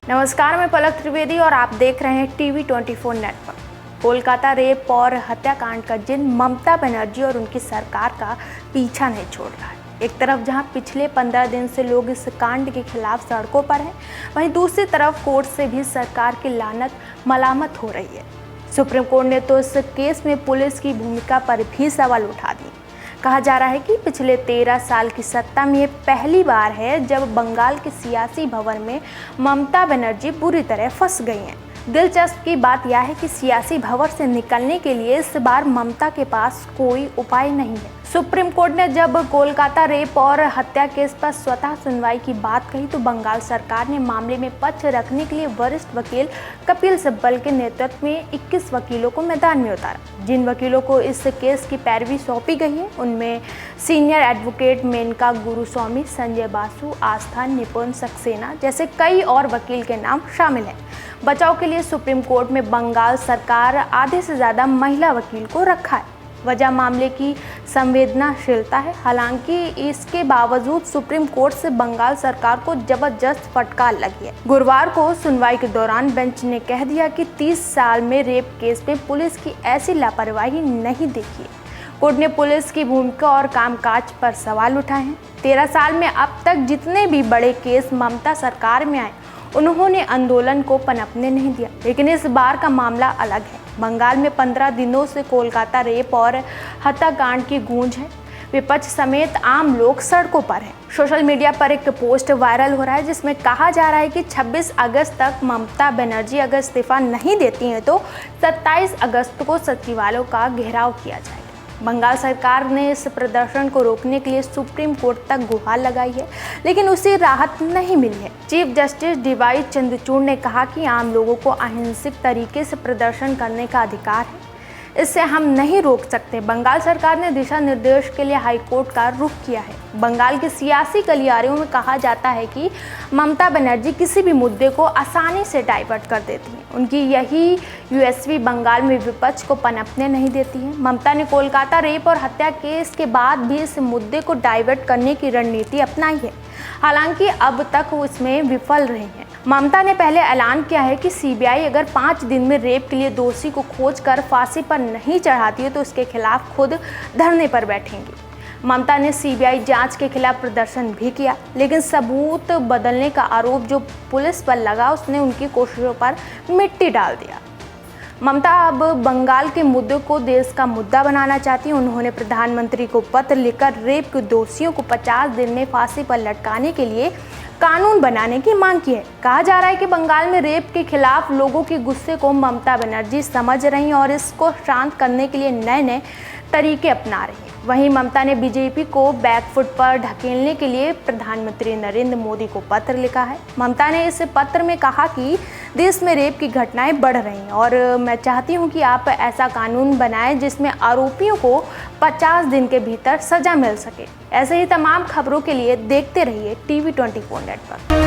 नमस्कार, मैं पलक त्रिवेदी और आप देख रहे हैं टीवी 24 नेटवर्क। कोलकाता रेप और हत्याकांड का जिन ममता बनर्जी और उनकी सरकार का पीछा नहीं छोड़ रहा है। एक तरफ जहां पिछले 15 दिन से लोग इस कांड के खिलाफ सड़कों पर हैं, वहीं दूसरी तरफ कोर्ट से भी सरकार की लानत मलामत हो रही है। सुप्रीम कोर्ट ने तो इस केस में पुलिस की भूमिका पर भी सवाल उठा दिए। कहा जा रहा है कि पिछले 13 साल की सत्ता में ये पहली बार है जब बंगाल के सियासी भंवर में ममता बनर्जी बुरी तरह फंस गई हैं। दिलचस्प की बात यह है कि सियासी भंवर से निकलने के लिए इस बार ममता के पास कोई उपाय नहीं है। सुप्रीम कोर्ट ने जब कोलकाता रेप और हत्या केस पर स्वतः सुनवाई की बात कही तो बंगाल सरकार ने मामले में पक्ष रखने के लिए वरिष्ठ वकील कपिल सिब्बल के नेतृत्व में 21 वकीलों को मैदान में उतारा। जिन वकीलों को इस केस की पैरवी सौंपी गई है उनमें सीनियर एडवोकेट मेनका गुरुस्वामी, संजय बासु, आस्था, निपुण सक्सेना जैसे कई और वकील के नाम शामिल हैं। बचाव के लिए सुप्रीम कोर्ट में बंगाल सरकार आधे से ज़्यादा महिला वकील को रखा है। वजह मामले की संवेदनशीलता है। हालांकि इसके बावजूद सुप्रीम कोर्ट से बंगाल सरकार को जबरदस्त फटकार लगी है। गुरुवार को सुनवाई के दौरान बेंच ने कह दिया कि 30 साल में रेप केस में पुलिस की ऐसी लापरवाही नहीं देखी है। कोर्ट ने पुलिस की भूमिका और कामकाज पर सवाल उठाए हैं। 13 साल में अब तक जितने भी बड़े केस ममता सरकार में आए उन्होंने आंदोलन को पनपने नहीं दिया, लेकिन इस बार का मामला अलग है। बंगाल में 15 दिनों से कोलकाता रेप और हत्याकांड की गूंज है। विपक्ष समेत आम लोग सड़कों पर हैं। सोशल मीडिया पर एक पोस्ट वायरल हो रहा है जिसमें कहा जा रहा है कि 26 अगस्त तक ममता बनर्जी अगर इस्तीफा नहीं देती हैं तो 27 अगस्त को सचिवालय का घेराव किया जाएगा। बंगाल सरकार ने इस प्रदर्शन को रोकने के लिए सुप्रीम कोर्ट तक गुहार लगाई है, लेकिन उसे राहत नहीं मिली है। चीफ जस्टिस डीवाई चंद्रचूड़ ने कहा कि आम लोगों को अहिंसक तरीके से प्रदर्शन करने का अधिकार है, इससे हम नहीं रोक सकते। बंगाल सरकार ने दिशा निर्देश के लिए हाईकोर्ट का रुख किया है। बंगाल के सियासी गलियारों में कहा जाता है कि ममता बनर्जी किसी भी मुद्दे को आसानी से डाइवर्ट कर देती हैं। उनकी यही यूएसपी बंगाल में विपक्ष को पनपने नहीं देती है। ममता ने कोलकाता रेप और हत्या केस के बाद भी इस मुद्दे को डाइवर्ट करने की रणनीति अपनाई है, हालांकि अब तक वो इसमें विफल रही हैं। ममता ने पहले ऐलान किया है कि सीबीआई अगर 5 दिन में रेप के लिए दोषी को खोज कर फांसी पर नहीं चढ़ाती है तो उसके खिलाफ खुद धरने पर बैठेंगी। ममता ने सीबीआई जांच के खिलाफ प्रदर्शन भी किया, लेकिन सबूत बदलने का आरोप जो पुलिस पर लगा उसने उनकी कोशिशों पर मिट्टी डाल दिया। ममता अब बंगाल के मुद्दे को देश का मुद्दा बनाना चाहती हैं। उन्होंने प्रधानमंत्री को पत्र लिखकर रेप के दोषियों को 50 दिन में फांसी पर लटकाने के लिए कानून बनाने की मांग की है। कहा जा रहा है कि बंगाल में रेप के खिलाफ लोगों के गुस्से को ममता बनर्जी समझ रही हैं और इसको शांत करने के लिए नए नए तरीके अपना रही हैं। वहीं ममता ने बीजेपी को बैकफुट पर ढकेलने के लिए प्रधानमंत्री नरेंद्र मोदी को पत्र लिखा है। ममता ने इस पत्र में कहा कि देश में रेप की घटनाएं बढ़ रही हैं और मैं चाहती हूं कि आप ऐसा कानून बनाएं जिसमें आरोपियों को 50 दिन के भीतर सजा मिल सके। ऐसे ही तमाम खबरों के लिए देखते रहिए टीवी 24 नेटवर्क।